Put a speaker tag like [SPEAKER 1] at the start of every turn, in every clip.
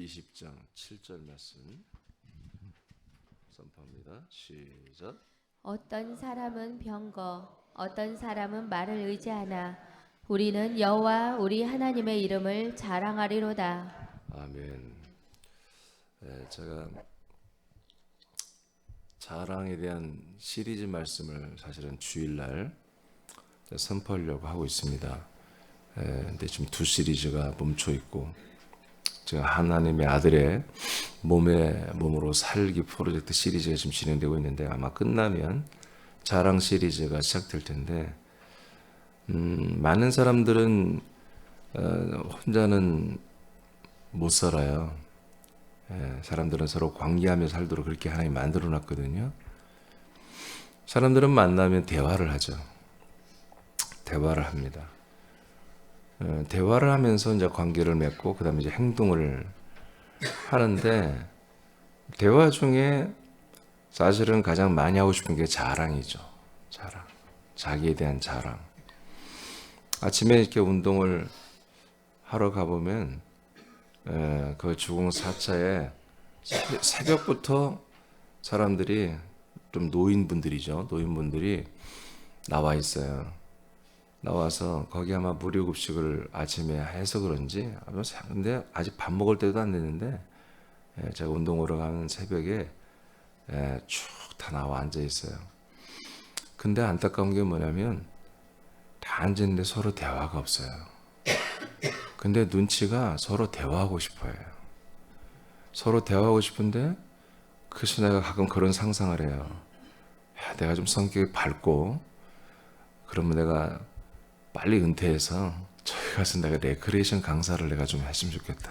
[SPEAKER 1] 20장 7절 말씀 선포합니다. 시작.
[SPEAKER 2] 어떤 사람은 병거, 어떤 사람은 말을 의지하나 우리는 여호와 우리 하나님의 이름을 자랑하리로다.
[SPEAKER 1] 아멘. 제가 자랑에 대한 시리즈 말씀을 사실은 주일날 선포하려고 하고 있습니다. 근데 지금 두 시리즈가 멈춰 있고, 제가 하나님의 아들의 몸으로 살기 프로젝트 시리즈가 지금 진행되고 있는데, 아마 끝나면 자랑 시리즈가 시작될 텐데, 많은 사람들은 혼자는 못 살아요. 사람들은 서로 관계하며 살도록 그렇게 하나님 만들어 놨거든요. 사람들은 만나면 대화를 하죠. 대화를 합니다. 대화를 하면서 이제 관계를 맺고 그다음에 이제 행동을 하는데, 대화 중에 사실은 가장 많이 하고 싶은 게 자랑이죠. 자랑. 자기에 대한 자랑. 아침에 이렇게 운동을 하러 가보면 그 주공 4차에 새벽부터 사람들이, 좀 노인분들이죠. 노인분들이 나와 있어요. 나와서 거기 아마 무료 급식을 아침에 해서 그런지, 근데 아직 밥 먹을 때도 안 됐는데, 제가 운동하러 가는 새벽에 쭉 다 나와 앉아 있어요. 근데 안타까운 게 뭐냐면 다 앉았는데 서로 대화가 없어요. 근데 눈치가 서로 대화하고 싶어요. 서로 대화하고 싶은데, 그래서 내가 가끔 그런 상상을 해요. 야, 내가 좀 성격이 밝고 그러면 내가 빨리 은퇴해서 저기 가서 내가 레크레이션 강사를 내가 좀 했으면 좋겠다.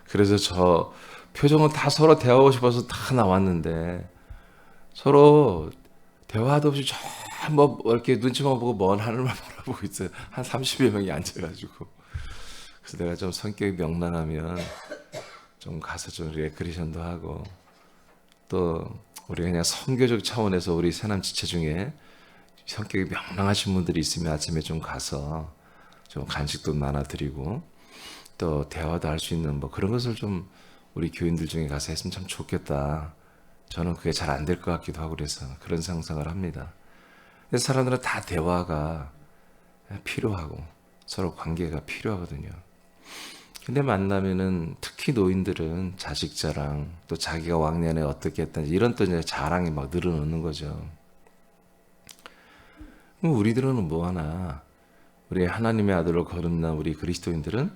[SPEAKER 1] 그래서 저 표정은 다 서로 대화하고 싶어서 다 나왔는데, 서로 대화도 없이 뭐 이렇게 눈치만 보고 먼 하늘만 바라보고 있어요. 한 30여 명이 앉아가지고. 그래서 내가 좀 성격이 명랑하면 좀 가서 좀 레크레이션도 하고, 또 우리 그냥 선교적 차원에서 우리 새남 지체 중에 성격이 명랑하신 분들이 있으면 아침에 좀 가서 좀 간식도 나눠드리고, 또 대화도 할 수 있는 뭐 그런 것을 좀 우리 교인들 중에 가서 했으면 참 좋겠다. 저는 그게 잘 안 될 것 같기도 하고 그래서 그런 상상을 합니다. 그래서 사람들은 다 대화가 필요하고 서로 관계가 필요하거든요. 근데 만나면은 특히 노인들은 자식 자랑, 또 자기가 왕년에 어떻게 했다는지 이런 또 이제 자랑이 막 늘어놓는 거죠. 그럼 우리들은 뭐 하나, 우리 하나님의 아들로 거듭난 우리 그리스도인들은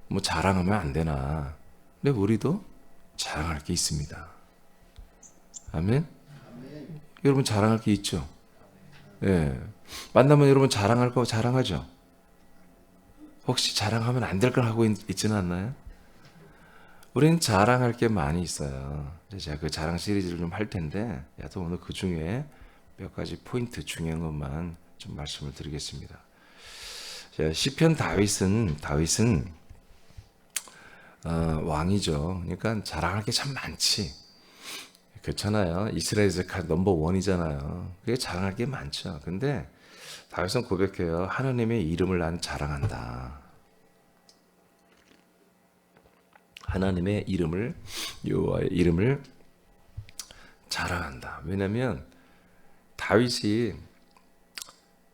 [SPEAKER 1] 뭐 자랑하면 안 되나? 근데 우리도 자랑할 게 있습니다. 아멘? 여러분 자랑할 게 있죠? 예. 만나면 여러분 자랑할 거 자랑하죠? 혹시 자랑하면 안 될 걸 하고 있지는 않나요? 우리는 자랑할 게 많이 있어요. 제가 그 자랑 시리즈를 좀 할 텐데, 또 오늘 그 중에 몇 가지 포인트 중요한 것만 좀 말씀을 드리겠습니다. 시편 다윗은 왕이죠. 그러니까 자랑할 게 참 많지. 그렇잖아요. 이스라엘에서 넘버 원이잖아요. 그게 자랑할 게 많죠. 근데 다윗은 고백해요. 하나님의 이름을 난 자랑한다. 하나님의 이름을, 여호와의 이름을 자랑한다. 왜냐하면 다윗이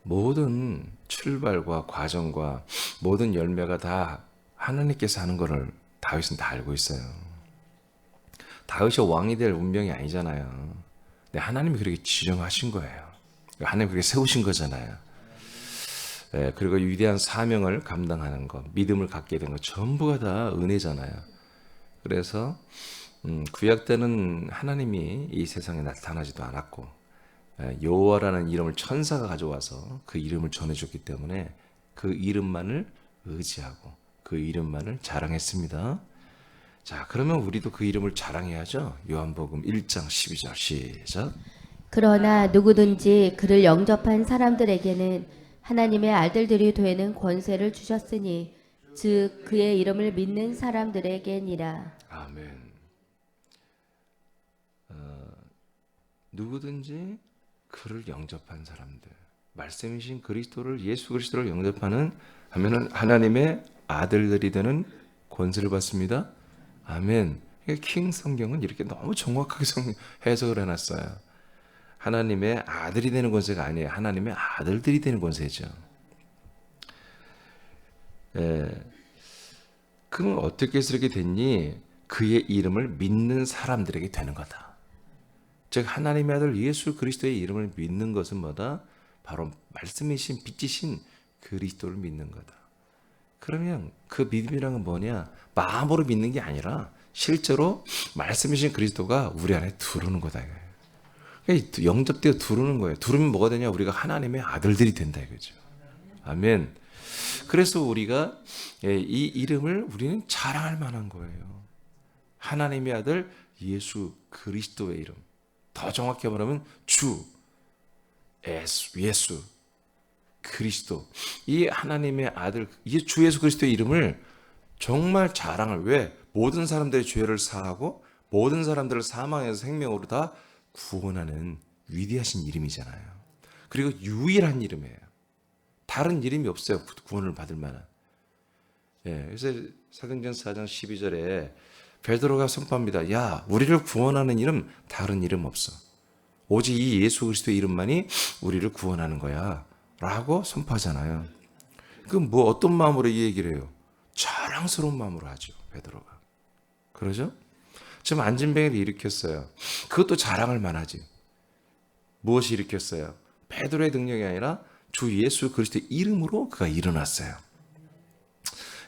[SPEAKER 1] 모든 출발과 과정과 모든 열매가 다 하나님께서 하는 것을 다윗은 다 알고 있어요. 다윗이 왕이 될 운명이 아니잖아요. 근데 하나님이 그렇게 지정하신 거예요. 하나님이 그렇게 세우신 거잖아요. 그리고 위대한 사명을 감당하는 것, 믿음을 갖게 된 것, 전부가 다 은혜잖아요. 그래서 구약 때는 하나님이 이 세상에 나타나지도 않았고, 여호와라는 이름을 천사가 가져와서 그 이름을 전해줬기 때문에 그 이름만을 의지하고 그 이름만을 자랑했습니다. 자, 그러면 우리도 그 이름을 자랑해야죠. 요한복음 1장 12절 시작.
[SPEAKER 2] 그러나 누구든지 그를 영접한 사람들에게는 하나님의 아들들이 되는 권세를 주셨으니 즉 그의 이름을 믿는 사람들에게니라.
[SPEAKER 1] 아멘. 누구든지 그를 영접한 사람들, 말씀이신 그리스도를, 예수 그리스도를 영접하는 하면은 하나님의 아들들이 되는 권세를 받습니다. 아멘. 킹 성경은 이렇게 너무 정확하게 해석을 해놨어요. 하나님의 아들이 되는 권세가 아니에요. 하나님의 아들들이 되는 권세죠. 예. 그럼 어떻게 해서 이렇게 됐니? 그의 이름을 믿는 사람들에게 되는 거다. 즉 하나님의 아들 예수 그리스도의 이름을 믿는 것은 뭐다? 바로 말씀이신 빛이신 그리스도를 믿는 거다. 그러면 그 믿음이란 건 뭐냐? 마음으로 믿는 게 아니라 실제로 말씀이신 그리스도가 우리 안에 들어오는 거다 이거예요. 영접되어 들어오는 거예요. 들어오면 뭐가 되냐? 우리가 하나님의 아들들이 된다 이거죠. 아멘. 그래서 우리가 이 이름을 우리는 자랑할 만한 거예요. 하나님의 아들 예수 그리스도의 이름. 더 정확히 말하면 주 예수 그리스도. 이 하나님의 아들 이 주 예수 그리스도의 이름을 정말 자랑을 왜? 모든 사람들의 죄를 사하고 모든 사람들을 사망에서 생명으로 다 구원하는 위대하신 이름이잖아요. 그리고 유일한 이름이에요. 다른 이름이 없어요. 구원을 받을 만한. 예, 그래서 사도행전 4장 12절에 베드로가 선포합니다. 야, 우리를 구원하는 이름 다른 이름 없어. 오직 이 예수 그리스도의 이름만이 우리를 구원하는 거야. 라고 선포하잖아요. 그럼 뭐 어떤 마음으로 이 얘기를 해요? 자랑스러운 마음으로 하죠. 베드로가. 그러죠? 지금 안진뱅이를 일으켰어요. 그것도 자랑할 만하지. 무엇이 일으켰어요? 베드로의 능력이 아니라 주 예수 그리스도의 이름으로 그가 일어났어요.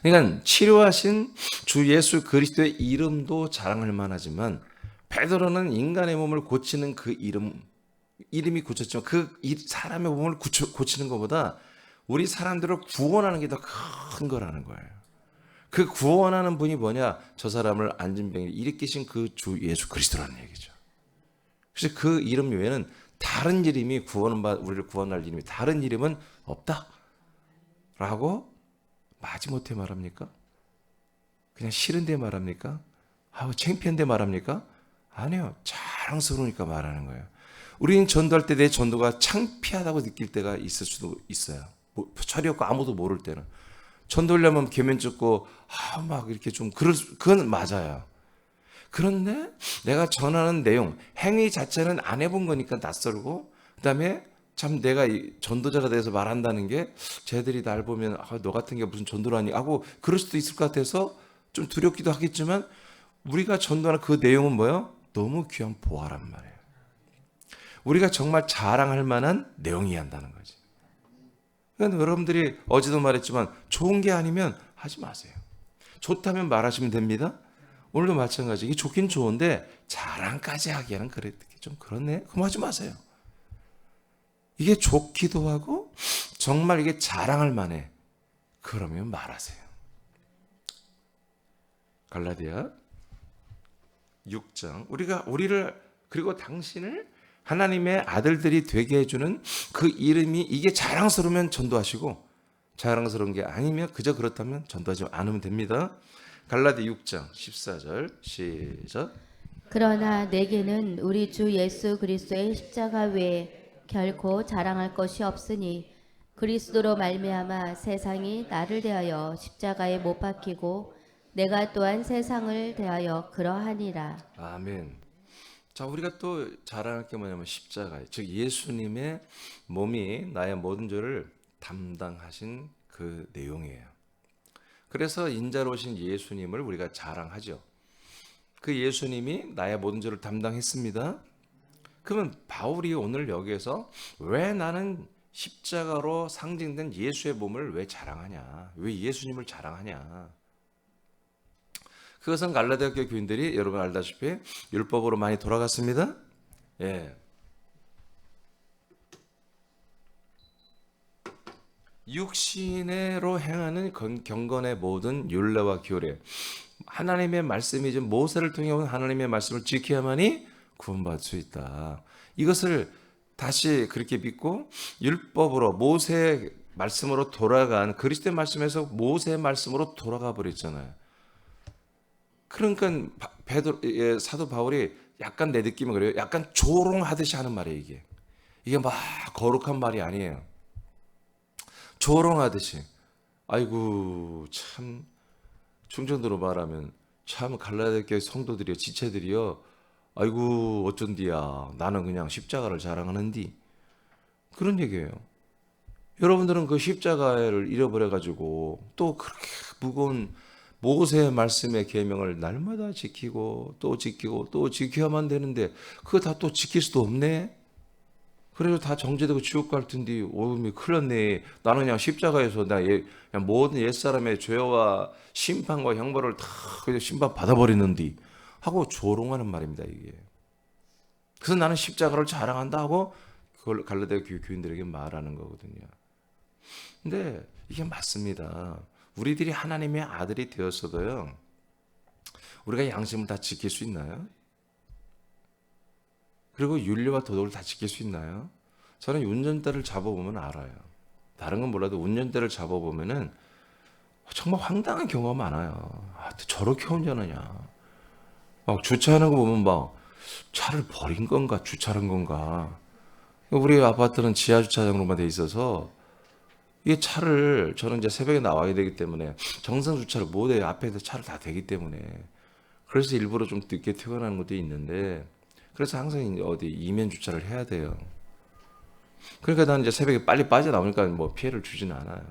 [SPEAKER 1] 그러니까 치료하신 주 예수 그리스도의 이름도 자랑할 만하지만 베드로는 인간의 몸을 고치는 그 이름이 고쳤지만 그 사람의 몸을 고치는 것보다 우리 사람들을 구원하는 게 더 큰 거라는 거예요. 그 구원하는 분이 뭐냐? 저 사람을 안진병을 일으키신 그 주 예수 그리스도라는 얘기죠. 그래서 그 이름 외에는 다른 이름이 우리를 구원할 이름이 다른 이름은 없다. 라고 마지못해 말합니까? 그냥 싫은데 말합니까? 창피한데 말합니까? 아니요. 자랑스러우니까 말하는 거예요. 우리는 전도할 때 내 전도가 창피하다고 느낄 때가 있을 수도 있어요. 철이 없고 아무도 모를 때는. 전도하려면 계면 쫓고 막 이렇게 좀 그건 맞아요. 그런데 내가 전하는 내용, 행위 자체는 안 해본 거니까 낯설고 그다음에 참 내가 전도자가 돼서 말한다는 게 쟤들이 날 보면 너 같은 게 무슨 전도를 하니 하고 그럴 수도 있을 것 같아서 좀 두렵기도 하겠지만 우리가 전도하는 그 내용은 뭐예요? 너무 귀한 보화란 말이에요. 우리가 정말 자랑할 만한 내용이어야 한다는 거지. 그러니까 여러분들이 어제도 말했지만 좋은 게 아니면 하지 마세요. 좋다면 말하시면 됩니다. 오늘도 마찬가지. 이게 좋긴 좋은데 자랑까지 하기에는 좀 그렇네. 그럼 하지 마세요. 이게 좋기도 하고 정말 이게 자랑할 만해. 그러면 말하세요. 갈라디아 6장 우리를 그리고 당신을 하나님의 아들들이 되게 해주는 그 이름이 이게 자랑스러우면 전도하시고 자랑스러운 게 아니면 그저 그렇다면 전도하지 않으면 됩니다. 갈라디 6장 14절 시작.
[SPEAKER 2] 그러나 내게는 우리 주 예수 그리스도의 십자가 외에 결코 자랑할 것이 없으니 그리스도로 말미암아 세상이 나를 대하여 십자가에 못 박히고 내가 또한 세상을 대하여 그러하니라.
[SPEAKER 1] 아멘. 자, 우리가 또 자랑할 게 뭐냐면 십자가예요. 즉 예수님의 몸이 나의 모든 죄를 담당하신 그 내용이에요. 그래서 인자로우신 예수님을 우리가 자랑하죠. 그 예수님이 나의 모든 죄를 담당했습니다. 그러면 바울이 오늘 여기에서 왜 나는 십자가로 상징된 예수의 몸을 왜 자랑하냐? 왜 예수님을 자랑하냐? 그것은 갈라디아 교회 교인들이 여러분 알다시피 율법으로 많이 돌아갔습니다. 예. 육신으로 행하는 경건의 모든 율례와 규례, 하나님의 말씀이 좀 모세를 통해 온 하나님의 말씀을 지켜야만이 구원받을 수 있다. 이것을 다시 그렇게 믿고 율법으로 모세의 말씀으로 돌아간 그리스도의 말씀에서 모세의 말씀으로 돌아가 버렸잖아요. 그러니까 사도 바울이 약간 내 느낌은 그래요. 약간 조롱하듯이 하는 말이에요, 이게. 이게 막 거룩한 말이 아니에요. 조롱하듯이. 아이고, 참 충청도로 말하면 참 갈라디아 교회 성도들이요, 지체들이요, 아이고 어쩐디야, 나는 그냥 십자가를 자랑하는디, 그런 얘기예요. 여러분들은 그 십자가를 잃어버려가지고 또 그렇게 무거운 모세의 말씀의 계명을 날마다 지키고 또 지키고 또 지켜야만 되는데 그거 다 또 지킬 수도 없네. 그래서 다 정죄되고 지옥 갈 텐데 오미 큰일 났네. 나는 그냥 십자가에서 그냥 모든 옛사람의 죄와 심판과 형벌을 다 그냥 심판 받아버리는디 하고 조롱하는 말입니다, 이게. 그래서 나는 십자가를 자랑한다 하고 그걸 갈라디아 교인들에게 말하는 거거든요. 근데 이게 맞습니다. 우리들이 하나님의 아들이 되었어도요, 우리가 양심을 다 지킬 수 있나요? 그리고 윤리와 도덕을 다 지킬 수 있나요? 저는 운전대를 잡아보면 알아요. 다른 건 몰라도 운전대를 잡아보면은 정말 황당한 경우가 많아요. 아, 저렇게 운전하냐. 막 주차하는 거 보면 막 차를 버린 건가 주차한 건가. 우리 아파트는 지하 주차장으로만 돼 있어서 이게 차를, 저는 이제 새벽에 나와야 되기 때문에 정상 주차를 못 해요. 앞에서 차를 다 대기 때문에. 그래서 일부러 좀 늦게 퇴근하는 것도 있는데, 그래서 항상 어디 이면 주차를 해야 돼요. 그러니까 나는 이제 새벽에 빨리 빠져나오니까 뭐 피해를 주지는 않아요.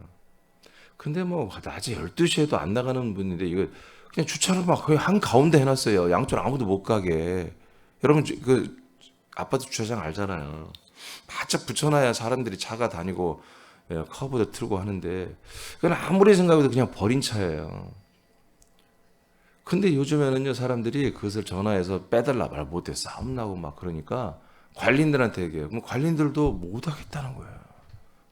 [SPEAKER 1] 근데 뭐 낮에 12시에도 안 나가는 분인데 이거 그냥 주차를 막 거의 한 가운데 해놨어요. 양쪽으로 아무도 못 가게. 여러분 그 아파트 주차장 알잖아요. 바짝 붙여놔야 사람들이 차가 다니고 커브도 틀고 하는데 그건 아무리 생각해도 그냥 버린 차예요. 근데 요즘에는요, 사람들이 그것을 전화해서 빼달라 말 못해 싸움 나고 막 그러니까 관리인들한테 얘기해요. 그럼 관리인들도 못 하겠다는 거예요.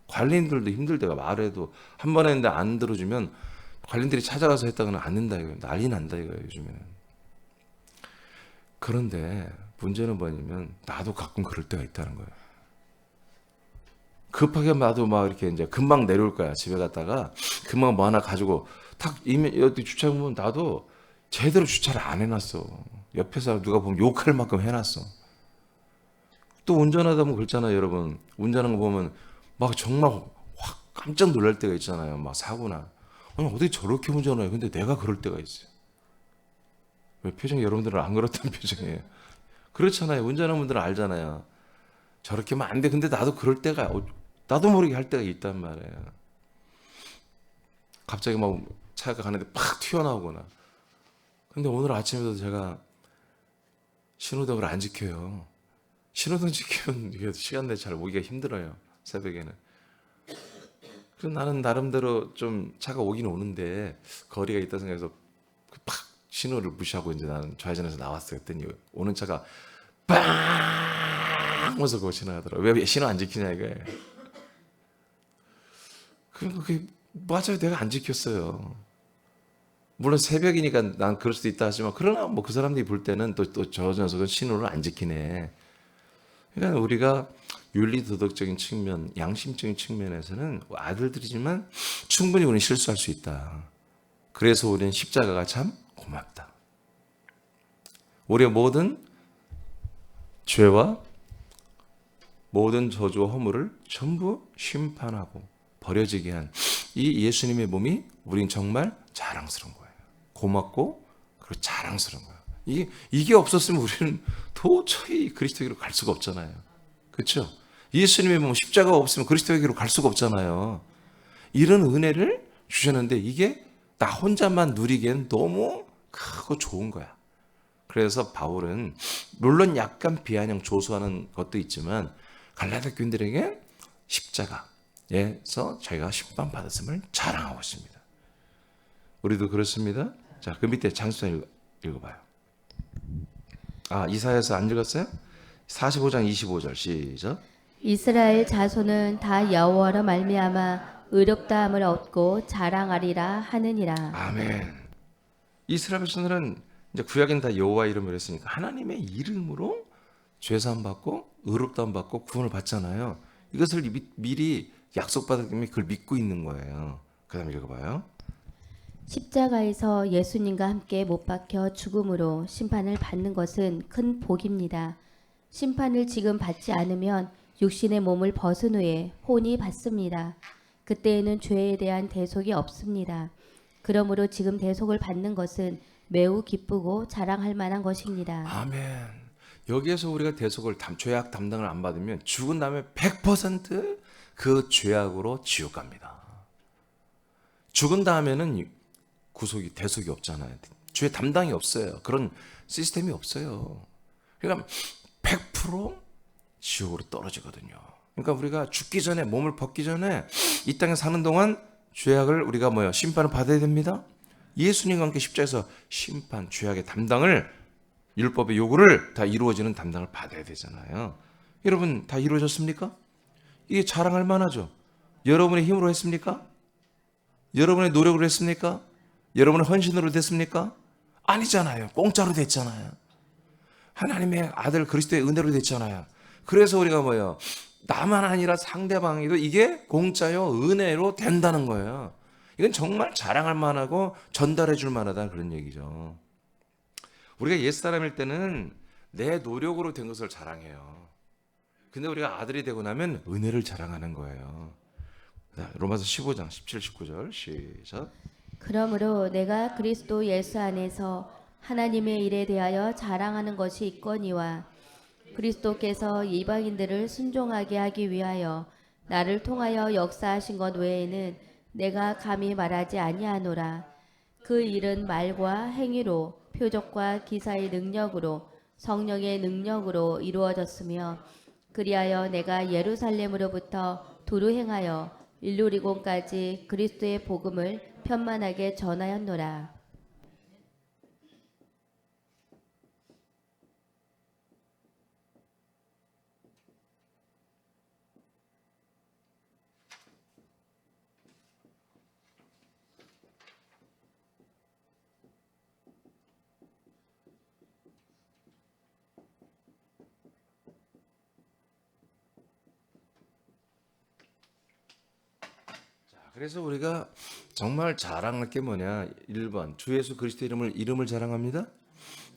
[SPEAKER 1] 관리인들도 힘들 때가, 말해도 한 번 했는데 안 들어주면 관리인들이 찾아가서 했다가는 안 된다 이거예요. 난리 난다 이거예요, 요즘에는. 그런데 문제는 뭐냐면 나도 가끔 그럴 때가 있다는 거예요. 급하게 나도 막 이렇게 이제 금방 내려올 거야. 집에 갔다가 금방 뭐 하나 가지고 탁 이면 여기 주차해 보면 나도 제대로 주차를 안 해놨어. 옆에서 누가 보면 욕할 만큼 해놨어. 또 운전하다 보면 그렇잖아요, 여러분. 운전하는 거 보면 막 정말 확 깜짝 놀랄 때가 있잖아요. 막 사고나. 아니 어떻게 저렇게 운전해요? 근데 내가 그럴 때가 있어요. 왜 표정이 여러분들은 안 그렇다는 표정이에요? 그렇잖아요. 운전하는 분들은 알잖아요. 저렇게 하면 안 돼. 근데 나도 그럴 때가, 나도 모르게 할 때가 있단 말이에요. 갑자기 막 차가 가는데 팍 튀어나오거나. 근데 오늘 아침에도 제가 신호등을 안 지켜요. 신호등 지키면 이게 시간 내에 잘 오기가 힘들어요. 새벽에는. 그래서 나는 나름대로 좀 차가 오긴 오는데 거리가 있다 생각해서 팍 신호를 무시하고 이제 나는 좌회전해서 나왔어요. 그랬더니 오는 차가 빵 하면서 그거 지나가더라고요. 왜 신호 안 지키냐 이거예요. 그게 맞아요. 내가 안 지켰어요. 물론 새벽이니까 난 그럴 수도 있다 하지만, 그러나 뭐 그 사람들이 볼 때는 또 저 녀석은 신호를 안 지키네. 그러니까 우리가 윤리 도덕적인 측면, 양심적인 측면에서는 아들들이지만 충분히 우리는 실수할 수 있다. 그래서 우리는 십자가가 참 고맙다. 우리의 모든 죄와 모든 저주와 허물을 전부 심판하고 버려지게 한 이 예수님의 몸이 우린 정말 자랑스러운 거예요. 고맙고 그리고 자랑스러운 거예요. 이게 없었으면 우리는 도저히 그리스도에게로 갈 수가 없잖아요. 그렇죠? 예수님의 몸, 십자가가 없으면 그리스도에게로 갈 수가 없잖아요. 이런 은혜를 주셨는데 이게 나 혼자만 누리기엔 너무 크고 좋은 거야. 그래서 바울은 물론 약간 비아냥 조소하는 것도 있지만 갈라디아 교인들에게 십자가에서 자기가 심판받았음을 자랑하고 있습니다. 우리도 그렇습니다. 자, 그 밑에 장수장 읽어봐요. 이사야서 안 읽었어요? 45장 25절 시작.
[SPEAKER 2] 이스라엘 자손은 다 여호와로 말미암아 의롭다함을 얻고 자랑하리라 하느니라.
[SPEAKER 1] 아멘. 이스라엘 백성들은 이제 구약에는 다 여호와 이름을 했으니까 하나님의 이름으로 죄사함 받고 의롭다함 받고 구원을 받잖아요. 이것을 미리 약속받았기 때문에 그걸 믿고 있는 거예요. 그다음 읽어봐요.
[SPEAKER 2] 십자가에서 예수님과 함께 못 박혀 죽음으로 심판을 받는 것은 큰 복입니다. 심판을 지금 받지 않으면 육신의 몸을 벗은 후에 혼이 받습니다. 그때에는 죄에 대한 대속이 없습니다. 그러므로 지금 대속을 받는 것은 매우 기쁘고 자랑할 만한 것입니다.
[SPEAKER 1] 아멘. 여기에서 우리가 대속을 죄악 담당을 안 받으면 죽은 다음에 100%그 죄악으로 지옥 갑니다. 죽은 다음에는 구속이 대속이 없잖아요. 죄 담당이 없어요. 그런 시스템이 없어요. 그러니까 100% 지옥으로 떨어지거든요. 그러니까 우리가 죽기 전에 몸을 벗기 전에 이 땅에 사는 동안 죄악을 우리가 심판을 받아야 됩니다. 예수님과 함께 십자가에서 심판, 죄악의 담당을 율법의 요구를 다 이루어지는 담당을 받아야 되잖아요. 여러분 다 이루어졌습니까? 이게 자랑할 만하죠. 여러분의 힘으로 했습니까? 여러분의 노력으로 했습니까? 여러분의 헌신으로 됐습니까? 아니잖아요. 공짜로 됐잖아요. 하나님의 아들 그리스도의 은혜로 됐잖아요. 그래서 우리가 나만 아니라 상대방에도 이게 공짜요 은혜로 된다는 거예요. 이건 정말 자랑할 만하고 전달해 줄 만하다 그런 얘기죠. 우리가 옛사람일 때는 내 노력으로 된 것을 자랑해요. 근데 우리가 아들이 되고 나면 은혜를 자랑하는 거예요. 로마서 15장 17, 19절 시작.
[SPEAKER 2] 그러므로 내가 그리스도 예수 안에서 하나님의 일에 대하여 자랑하는 것이 있거니와 그리스도께서 이방인들을 순종하게 하기 위하여 나를 통하여 역사하신 것 외에는 내가 감히 말하지 아니하노라. 그 일은 말과 행위로 표적과 기사의 능력으로 성령의 능력으로 이루어졌으며 그리하여 내가 예루살렘으로부터 두루 행하여 일루리곤까지 그리스도의 복음을 편만하게 전하였노라.
[SPEAKER 1] 그래서 우리가 정말 자랑할 게 뭐냐? 1번 주 예수 그리스도 이름을 자랑합니다.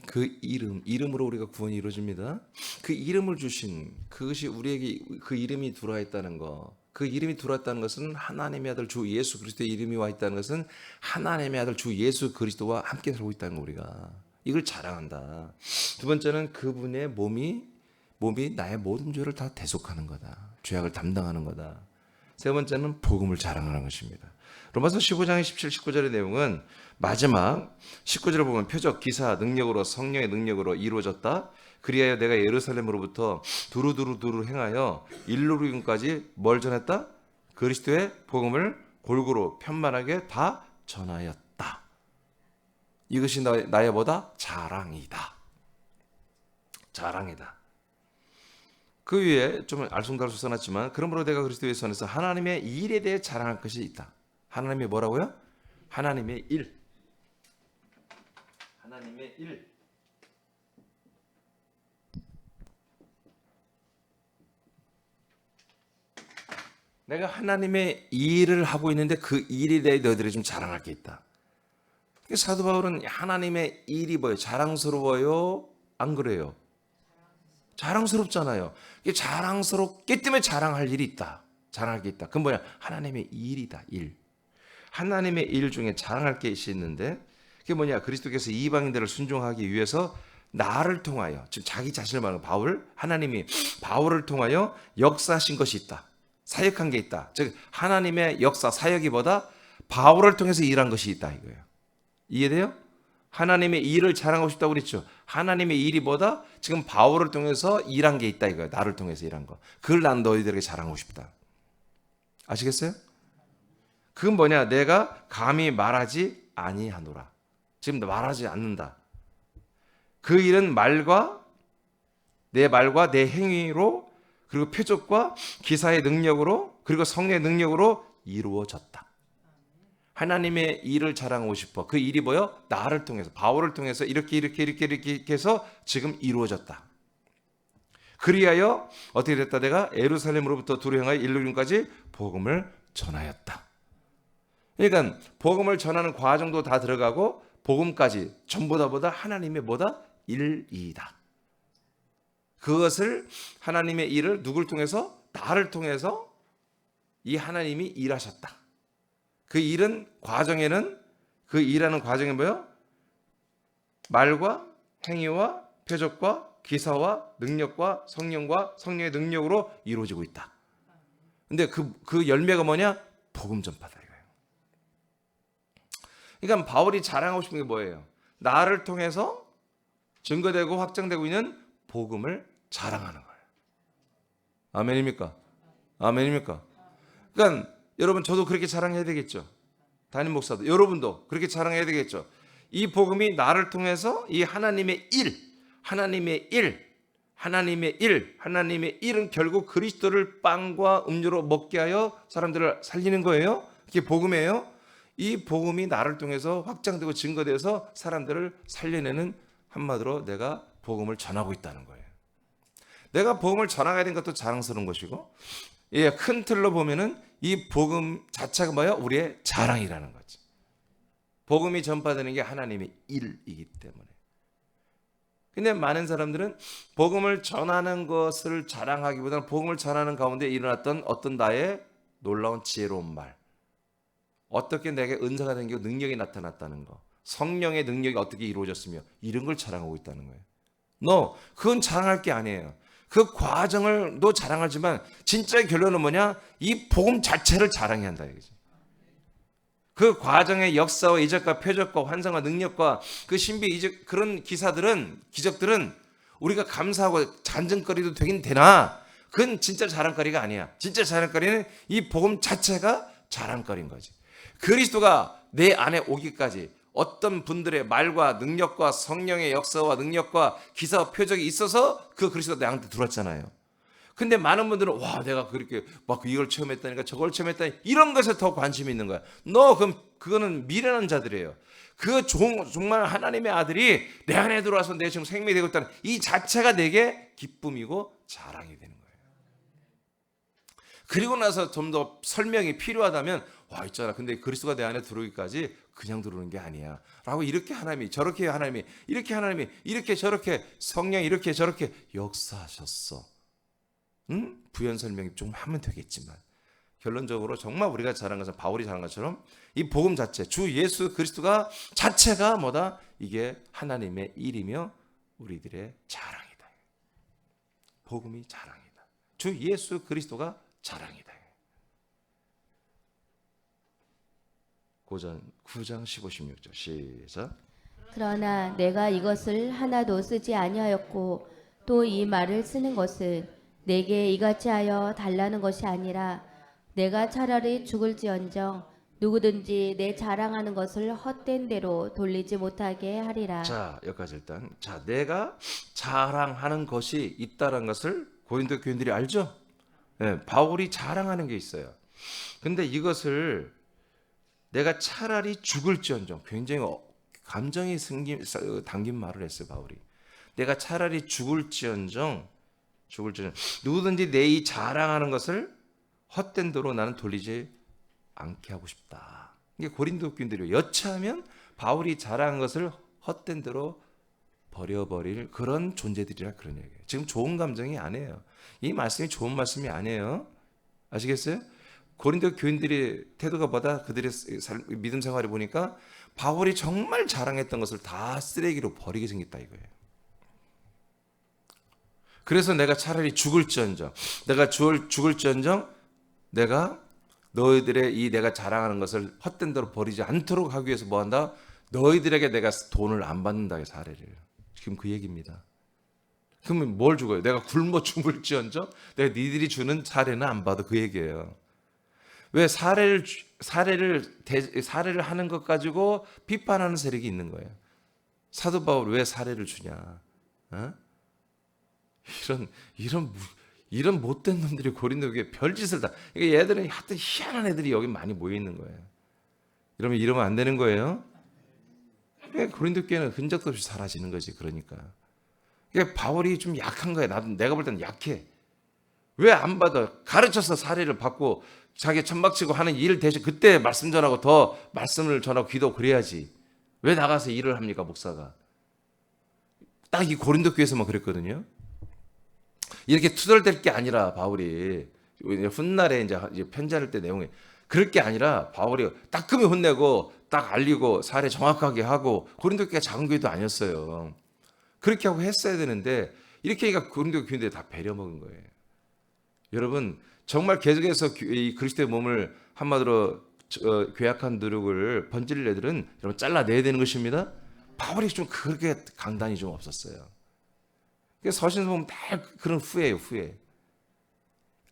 [SPEAKER 1] 그 이름으로 우리가 구원이 이루어집니다. 그 이름을 주신 그것이 우리에게 그 이름이 들어와 있다는 거. 그 이름이 들어왔다는 것은 하나님의 아들 주 예수 그리스도의 이름이 와 있다는 것은 하나님의 아들 주 예수 그리스도와 함께 살고 있다는 거 우리가 이걸 자랑한다. 두 번째는 그분의 몸이 나의 모든 죄를 다 대속하는 거다. 죄악을 담당하는 거다. 세 번째는 복음을 자랑하는 것입니다. 로마서 15장의 17, 19절의 내용은 마지막 19절을 보면 표적, 기사, 능력으로 성령의 능력으로 이루어졌다. 그리하여 내가 예루살렘으로부터 두루두루 행하여 일루리온까지 뭘 전했다? 그리스도의 복음을 골고루 편만하게 다 전하였다. 이것이 나의 뭐다? 자랑이다. 자랑이다. 그 위에 좀 알쏭달쏭 써놨지만 그러므로 내가 그리스도의 손에서 하나님의 일에 대해 자랑할 것이 있다. 하나님의 뭐라고요? 하나님의 일. 하나님의 일. 내가 하나님의 일을 하고 있는데 그 일에 대해 너희들이 좀 자랑할 게 있다. 사도 바울은 하나님의 일이 뭐예요? 자랑스러워요? 안 그래요? 자랑스럽잖아요. 이게 자랑스럽기 때문에 자랑할 일이 있다. 자랑할 게 있다. 그건 뭐야? 하나님의 일이다. 일. 하나님의 일 중에 자랑할 것이 있는데 그게 뭐냐? 그리스도께서 이방인들을 순종하기 위해서 나를 통하여 지금 자기 자신을 말하는 하나님이 바울을 통하여 역사하신 것이 있다. 사역한 게 있다. 즉 하나님의 역사 사역이보다 바울을 통해서 일한 것이 있다 이거예요. 이해돼요? 하나님의 일을 자랑하고 싶다고 그랬죠. 하나님의 일이보다 지금 바울을 통해서 일한 게 있다 이거예요. 나를 통해서 일한 거. 그걸 난 너희들에게 자랑하고 싶다. 아시겠어요? 그건 뭐냐? 내가 감히 말하지 아니하노라. 지금 말하지 않는다. 그 일은 말과 내 행위로 그리고 표적과 기사의 능력으로 그리고 성령의 능력으로 이루어졌다. 하나님의 일을 자랑하고 싶어. 그 일이 뭐요? 나를 통해서 바울을 통해서 이렇게 해서 지금 이루어졌다. 그리하여 어떻게 됐다? 내가 예루살렘으로부터 두루 행하여 일루리온까지 복음을 전하였다. 그러니까 복음을 전하는 과정도 다 들어가고 복음까지 전부 다보다 하나님의 뭐다? 일이다. 그것을 하나님의 일을 누굴 통해서? 나를 통해서 이 하나님이 일하셨다. 그 일은 과정에는 그 일하는 과정이 뭐예요? 말과 행위와 표적과 기사와 능력과 성령과 성령의 능력으로 이루어지고 있다. 근데 그 열매가 뭐냐? 복음 전파다 이거예요. 그러니까 바울이 자랑하고 싶은 게 뭐예요? 나를 통해서 증거되고 확장되고 있는 복음을 자랑하는 거예요. 아멘입니까? 아멘입니까? 그러니까 여러분 저도 그렇게 자랑해야 되겠죠. 담임 목사도 여러분도 그렇게 자랑해야 되겠죠. 이 복음이 나를 통해서 이 하나님의 일은 결국 그리스도를 빵과 음료로 먹게 하여 사람들을 살리는 거예요. 그게 복음이에요. 이 복음이 나를 통해서 확장되고 증거돼서 사람들을 살려내는, 한마디로 내가 복음을 전하고 있다는 거예요. 내가 복음을 전하게 된 것도 자랑스러운 것이고, 예, 큰 틀로 보면은 이 복음 자체가 뭐야? 우리의 자랑이라는 거지. 복음이 전파되는 게 하나님의 일이기 때문에. 근데 많은 사람들은 복음을 전하는 것을 자랑하기보다는 복음을 전하는 가운데 일어났던 어떤 나의 놀라운 지혜로운 말, 어떻게 내게 은사가 된 게 능력이 나타났다는 거, 성령의 능력이 어떻게 이루어졌으며 이런 걸 자랑하고 있다는 거예요. 그건 자랑할 게 아니에요. 그 과정을 너 자랑하지만 진짜의 결론은 뭐냐? 이 복음 자체를 자랑해야 한다 이거지. 그 과정의 역사와 이적과 표적과 환상과 능력과 그 신비 이적 그런 기적들은 우리가 감사하고 잔증거리도 되긴 되나 그건 진짜 자랑거리가 아니야. 진짜 자랑거리는 이 복음 자체가 자랑거리인 거지. 그리스도가 내 안에 오기까지 어떤 분들의 말과 능력과 성령의 역사와 능력과 기사와 표적이 있어서 그 그리스도가 내한테 들어왔잖아요. 근데 많은 분들은 와 내가 그렇게 막 이걸 체험했다니까 저걸 체험했다니 이런 것에 더 관심이 있는 거야. 그럼 그거는 미련한 자들이에요. 정말 하나님의 아들이 내 안에 들어와서 내 지금 생명이 되고 있다는 이 자체가 내게 기쁨이고 자랑이 되는 거예요. 그리고 나서 좀 더 설명이 필요하다면 와 있잖아. 근데 그리스도가 내 안에 들어오기까지 그냥 들어오는 게 아니야. 라고 이렇게 하나님이 저렇게 하나님이 이렇게 하나님이 이렇게 저렇게 성령이 이렇게 저렇게 역사하셨어. 부연 설명이 좀 하면 되겠지만 결론적으로 정말 우리가 잘한 것은 바울이 잘한 것처럼 이 복음 자체, 주 예수 그리스도가 자체가 뭐다? 이게 하나님의 일이며 우리들의 자랑이다. 복음이 자랑이다. 주 예수 그리스도가 자랑이다. 고전 9장 15, 16절 시작.
[SPEAKER 2] 그러나 내가 이것을 하나도 쓰지 아니하였고 또 이 말을 쓰는 것은 내게 이같이 하여 달라는 것이 아니라 내가 차라리 죽을지언정 누구든지 내 자랑하는 것을 헛된 대로 돌리지 못하게 하리라.
[SPEAKER 1] 자, 여기까지 일단. 자, 내가 자랑하는 것이 있다는 것을 고린도 교인들이 알죠? 네, 바울이 자랑하는 게 있어요. 근데 이것을 내가 차라리 죽을지언정, 굉장히 감정이 담긴 말을 했어요, 바울이. 내가 차라리 죽을지언정 누구든지 내 이 자랑하는 것을 헛된 도로 나는 돌리지 않게 하고 싶다. 이게 고린도 교인들이 여차하면 바울이 자랑한 것을 헛된 대로 버려버릴 그런 존재들이라 그런 얘기예요. 지금 좋은 감정이 아니에요. 이 말씀이 좋은 말씀이 아니에요. 아시겠어요? 고린도 교인들의 태도가 뭐다? 그들의 믿음 생활을 보니까 바울이 정말 자랑했던 것을 다 쓰레기로 버리게 생겼다 이거예요. 그래서 내가 차라리 죽을지언정 내가 너희들의 이 내가 자랑하는 것을 헛된 대로 버리지 않도록 하기 위해서 뭐한다? 너희들에게 내가 돈을 안 받는다 사례를. 지금 그 얘기입니다. 그러면 뭘 죽어요? 내가 굶어 죽을지언정 내가 니들이 주는 사례는 안 받아 그 얘기예요. 왜 사례를 하는 것 가지고 비판하는 세력이 있는 거예요. 사도 바울 왜 사례를 주냐? 어? 이런 못된 놈들이 고린도 교회에 별짓을 다. 얘들은 하여튼 희한한 애들이 여기 많이 모여 있는 거예요. 이러면 안 되는 거예요. 고린도 교회는 흔적도 없이 사라지는 거지. 그러니까 바울이 좀 약한 거야. 내가 볼 때는 약해. 왜 안 받아? 가르쳐서 사례를 받고 자기 천막치고 하는 일 대신 그때 말씀 전하고 더 말씀을 전하고 기도 그래야지. 왜 나가서 일을 합니까 목사가? 딱 이 고린도 교회에서만 그랬거든요. 이렇게 투덜댈 게 아니라 바울이 훗날에 이제 편지할 때 내용이 그럴 게 아니라 바울이 따끔히 혼내고 딱 알리고 사례 정확하게 하고 고린도 교회가 작은 교회도 아니었어요. 그렇게 하고 했어야 되는데 이렇게 하니까 고린도 교인들이 다 배려먹은 거예요. 여러분 정말 계속해서 이 그리스도의 몸을 한마디로 괴악한 노력을 번질 애들은 여러분 잘라내야 되는 것입니다. 바울이 좀 그렇게 강단이 좀 없었어요. 그래서 서신서 보면 다 그런 후회예요. 후회.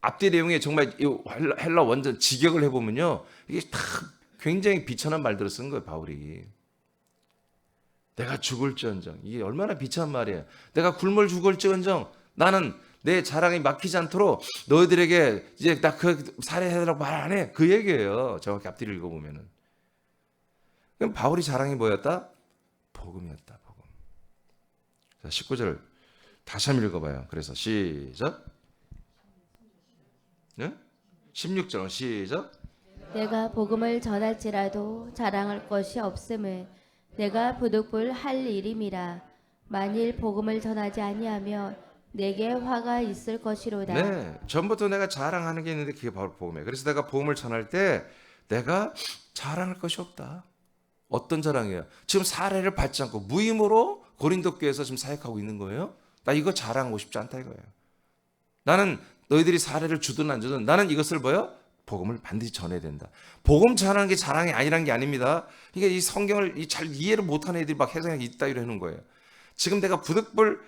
[SPEAKER 1] 앞뒤 내용에 정말 이 헬라 원전 직역을 해보면요 이게 다 굉장히 비천한 말들을 쓴 거예요. 바울이 내가 죽을지언정, 이게 얼마나 비참한 말이에요. 내가 굶어 죽을지언정 나는 내 자랑이 막히지 않도록 너희들에게 이제 나 그 살해해달라고 말 안 해. 그 얘기예요. 정확히 앞뒤를 읽어보면은. 그럼 바울이 자랑이 뭐였다? 복음이었다. 복음. 자, 19절 다시 한번 읽어봐요. 그래서 시작. 네? 16절 시작.
[SPEAKER 2] 내가 복음을 전할지라도 자랑할 것이 없음을 내가 부득불 할 일임이라. 만일 복음을 전하지 아니하면 내게 화가 있을 것이로다.
[SPEAKER 1] 네, 전부터 내가 자랑하는 게 있는데 그게 바로 복음이에요. 그래서 내가 복음을 전할 때 내가 자랑할 것이 없다. 어떤 자랑이에요? 지금 사례를 받지 않고 무임으로 고린도 교회에서 지금 사역하고 있는 거예요. 나 이거 자랑하고 싶지 않다 이거예요. 나는 너희들이 사례를 주든 안 주든 나는 이것을 뭐요? 복음을 반드시 전해야 된다. 복음 전하는 게 자랑이 아니란 게 아닙니다. 그러니까 이 성경을 잘 이해를 못하는 애들이 막 해석이 있다 이러는 거예요. 지금 내가 부득불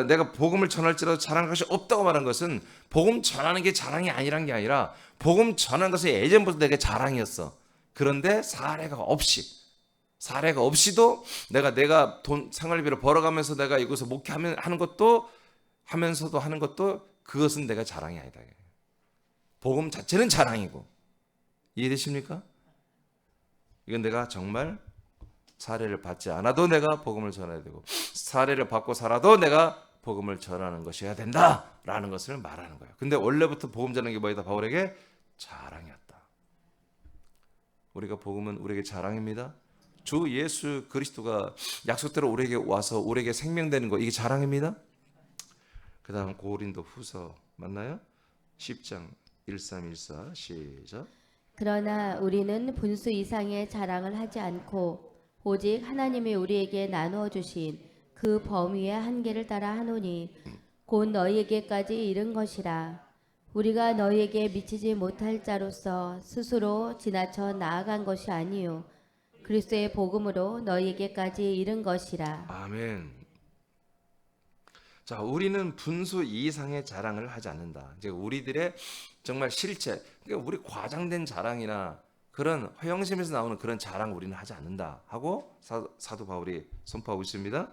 [SPEAKER 1] 내가 복음을 전할지라도 자랑할 것이 없다고 말한 것은 복음 전하는 게 자랑이 아니란 게 아니라 복음 전하는 것은 예전부터 내게 자랑이었어. 그런데 사례가 없이도 내가 돈 생활비를 벌어가면서 내가 이곳에 목회하면 하는 것도 하면서도 하는 것도 그것은 내가 자랑이 아니다. 복음 자체는 자랑이고. 이해되십니까? 이건 내가 정말 사례를 받지 않아도 내가 복음을 전해야 되고 사례를 받고 살아도 내가 복음을 전하는 것이어야 된다라는 것을 말하는 거예요. 근데 원래부터 복음 전하는 게 뭐였다? 바울에게 자랑이었다. 우리가 복음은 우리에게 자랑입니다. 주 예수 그리스도가 약속대로 우리에게 와서 우리에게 생명되는 거 이게 자랑입니다. 그 다음 고린도 후서 맞나요? 10장 1314 시작.
[SPEAKER 2] 그러나 우리는 분수 이상의 자랑을 하지 않고 오직 하나님이 우리에게 나누어 주신 그 범위의 한계를 따라 하노니 곧 너희에게까지 이른 것이라. 우리가 너희에게 미치지 못할 자로서 스스로 지나쳐 나아간 것이 아니요 그리스도의 복음으로 너희에게까지 이른 것이라.
[SPEAKER 1] 아멘. 자, 우리는 분수 이상의 자랑을 하지 않는다. 이제 우리들의 정말 실체, 그러니까 우리 과장된 자랑이나 그런 허영심에서 나오는 그런 자랑 우리는 하지 않는다 하고 사도 바울이 선포하고 있습니다.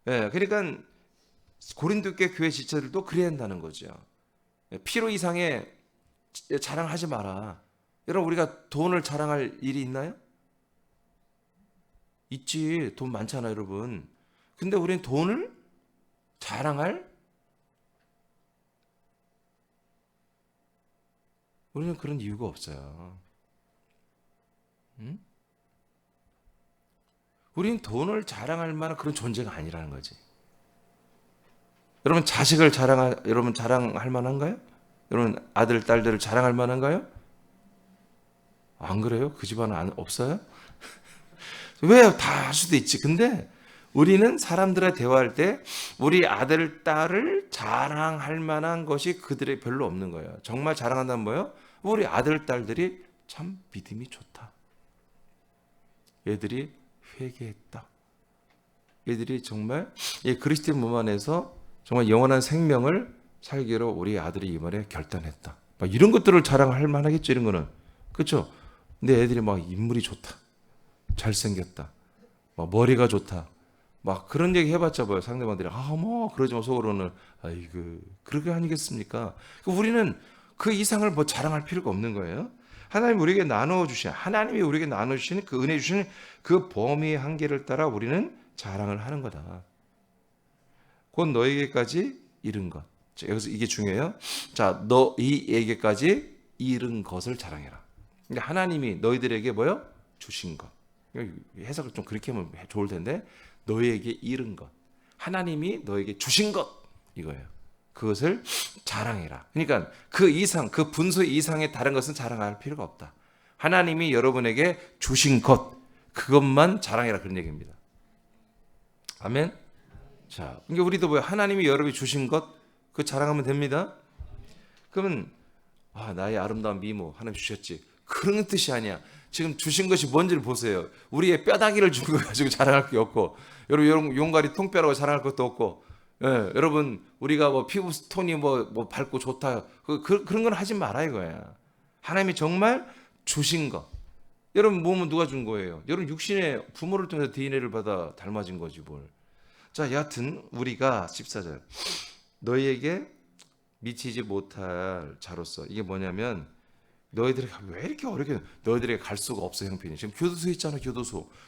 [SPEAKER 1] 예, 그러니까 고린도 교회 지체들도 그래야 한다는 거죠. 필요 이상의 자랑하지 마라. 여러분 우리가 돈을 자랑할 일이 있나요? 있지. 돈 많잖아요, 여러분. 근데 우리는 돈을 자랑할 우리는 그런 이유가 없어요. 응? 우리는 돈을 자랑할 만한 그런 존재가 아니라는 거지. 여러분 자식을 여러분 자랑할 만한가요? 여러분 아들 딸들을 자랑할 만한가요? 안 그래요? 그 집안은 없어요? 왜? 다 할 수도 있지. 근데 우리는 사람들과 대화할 때 우리 아들, 딸을 자랑할 만한 것이 그들의 별로 없는 거예요. 정말 자랑한다면 뭐예요? 우리 아들, 딸들이 참 믿음이 좋다. 얘들이 회개했다. 얘들이 정말 이 그리스도의 몸 안에서 정말 영원한 생명을 살기로 우리 아들이 이번에 결단했다. 막 이런 것들을 자랑할 만하겠죠. 이런 거는. 그렇죠? 근데 애들이 막 인물이 좋다. 잘생겼다. 막 머리가 좋다. 막 그런 얘기 해봤자 뭐요. 상대방들이 뭐 그러지 마 속으로는 아이고 그렇게 아니겠습니까? 우리는 그 이상을 뭐 자랑할 필요가 없는 거예요. 하나님이 우리에게 나누어 주신 그 은혜 주신 그 범위의 한계를 따라 우리는 자랑을 하는 거다. 곧 너에게까지 이른 것. 여기서 이게 중요해요. 자, 너희에게까지 이른 것을 자랑해라. 그러니까 하나님이 너희들에게 뭐요? 주신 것. 해석을 좀 그렇게 하면 좋을 텐데 너희에게 이른 것. 하나님이 너에게 주신 것 이거예요. 그것을 자랑해라. 그러니까 그 이상, 그 분수 이상의 다른 것은 자랑할 필요가 없다. 하나님이 여러분에게 주신 것, 그것만 자랑해라, 그런 얘기입니다. 아멘. 자, 그러니까 우리도 뭐야? 하나님이 여러분이 주신 것, 그 자랑하면 됩니다. 그러면 나의 아름다운 미모 하나님 주셨지, 그런 뜻이 아니야. 지금 주신 것이 뭔지를 보세요. 우리의 뼈다귀를 준 거 가지고 자랑할 게 없고, 여러분 용가리 통뼈라고 자랑할 것도 없고, 여러분 우리가 뭐 피부 톤이 뭐 밝고 좋다, 그런 건 하지 마라 이거야. 하나님이 정말 주신 것. 여러분 몸은 누가 준 거예요? 여러분 육신의 부모를 통해서 DNA를 받아 닮아진 거지 뭘. 자, 여하튼 우리가 14절, 너희에게 미치지 못할 자로서, 이게 뭐냐면 너희들이 왜 이렇게 어렵게, 너희들에게 갈 수가 없어. 형편이 지금 교도소에 있잖아.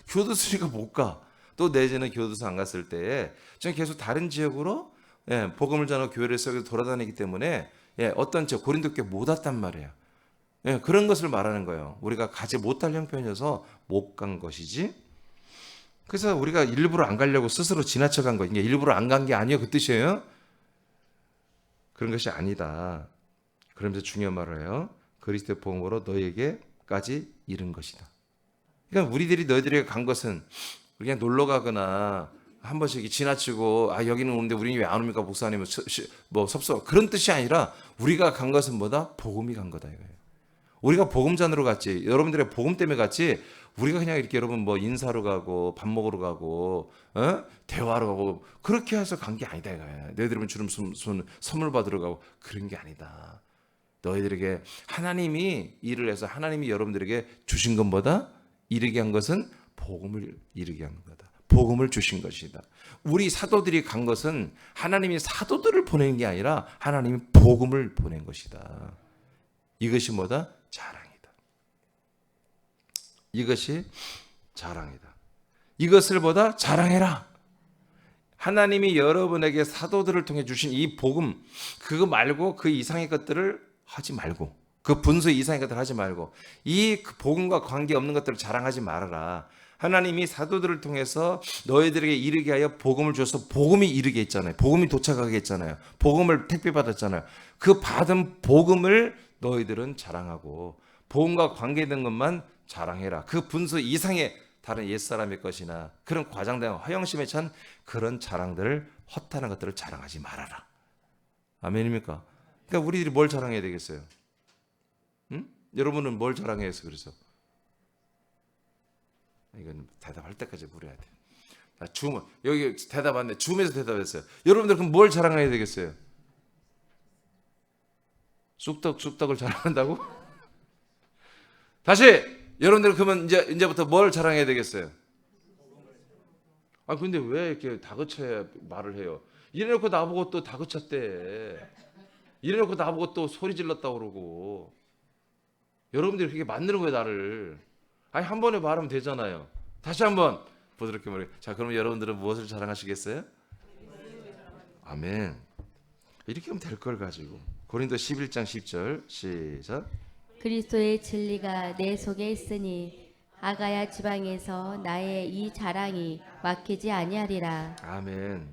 [SPEAKER 1] 교도소니까 못 가. 또 내지는 교도소 안 갔을 때에 지금 계속 다른 지역으로 복음을 전하고 교회를 썩여 돌아다니기 때문에 어떤 지역, 고린도 교회 못 왔단 말이야. 그런 것을 말하는 거예요. 우리가 가지 못할 형편이어서 못 간 것이지. 그래서 우리가 일부러 안 가려고 스스로 지나쳐 간 거, 이게 일부러 안 간 게 아니에요, 그 뜻이에요. 그런 것이 아니다. 그러면서 중요한 말을 해요. 그리스도의 복음으로 너희에게까지 이른 것이다. 그러니까 우리들이 너희들에게 간 것은 그냥 놀러 가거나 한 번씩 지나치고 여기는 오는데 우리는 왜 안 옵니까 목사님은 뭐 섭섭, 그런 뜻이 아니라 우리가 간 것은 뭐다? 복음이 간 거다 이거예요. 우리가 복음잔으로 갔지, 여러분들의 복음 때문에 갔지, 우리가 그냥 이렇게 여러분 뭐 인사로 가고 밥 먹으러 가고 대화로 가고 그렇게 해서 간 게 아니다 이거예요. 너희들은 주름 선물 받으러 가고 그런 게 아니다. 너희들에게 하나님이 일을 해서 하나님이 여러분들에게 주신 것보다 이르게 한 것은 복음을 이르게 한 거다. 복음을 주신 것이다. 우리 사도들이 간 것은 하나님이 사도들을 보낸 게 아니라 하나님이 복음을 보낸 것이다. 이것이 뭐다? 자랑이다. 이것이 자랑이다. 이것을 보다 자랑해라. 하나님이 여러분에게 사도들을 통해 주신 이 복음, 그거 말고 그 이상의 것들을 하지 말고, 그 분수 이상의 것들을 하지 말고, 이 복음과 관계없는 것들을 자랑하지 말아라. 하나님이 사도들을 통해서 너희들에게 이르게 하여 복음을 줘서 복음이 이르게 했잖아요. 복음이 도착하게 했잖아요. 복음을 택배받았잖아요. 그 받은 복음을 너희들은 자랑하고 복음과 관계된 것만 자랑해라. 그 분수 이상의 다른 옛사람의 것이나 그런 과장된 허영심에 찬 그런 자랑들을, 허탄한 것들을 자랑하지 말아라. 아멘입니까? 그러니까 우리들이 뭘 자랑해야 되겠어요? 응? 여러분은 뭘 자랑해야 해서 그래서? 이건 대답할 때까지 물어야 돼. 줌, 여기 대답 안 돼. 줌에서 대답했어요. 여러분들 그럼 뭘 자랑해야 되겠어요? 쑥떡을 자랑한다고? 다시, 여러분들 그러면 이제부터 뭘 자랑해야 되겠어요? 근데 왜 이렇게 다그쳐야 말을 해요? 이래놓고 나보고 또 다그쳤대. 이래놓고 나보고 또 소리 질렀다고 그러고. 여러분들이 그렇게 만드는 거예요, 나를. 한 번에 말하면 되잖아요. 다시 한번 부드럽게 말해요. 자, 그러면 여러분들은 무엇을 자랑하시겠어요? 아멘. 이렇게 하면 될 걸 가지고. 고린도 11장 10절 시작.
[SPEAKER 2] 그리스도의 진리가 내 속에 있으니 아가야 지방에서 나의 이 자랑이 막히지 아니하리라.
[SPEAKER 1] 아멘.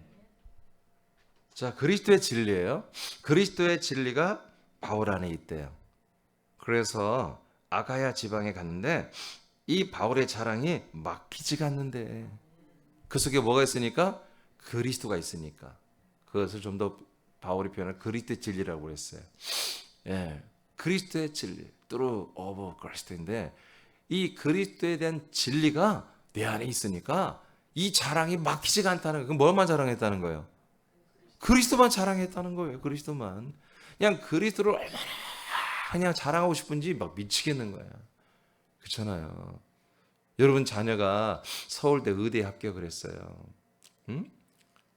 [SPEAKER 1] 자, 그리스도의 진리예요. 그리스도의 진리가 바울 안에 있대요. 그래서 아가야 지방에 갔는데 이 바울의 자랑이 막히지가 않는데, 그 속에 뭐가 있으니까? 그리스도가 있으니까. 그것을 좀 더 바울이 표현한 그리스도의 진리라고 했어요. 그리스도의 진리, through of Christ인데, 이 그리스도에 대한 진리가 내 안에 있으니까 이 자랑이 막히지가 않다는 거예요. 그럼 뭐만 자랑했다는 거예요? 그리스도만 자랑했다는 거예요. 그리스도만. 그냥 그리스도를 얼마나 그냥 자랑하고 싶은지 막 미치겠는 거야. 그렇잖아요. 여러분 자녀가 서울대 의대에 합격을 했어요. 응?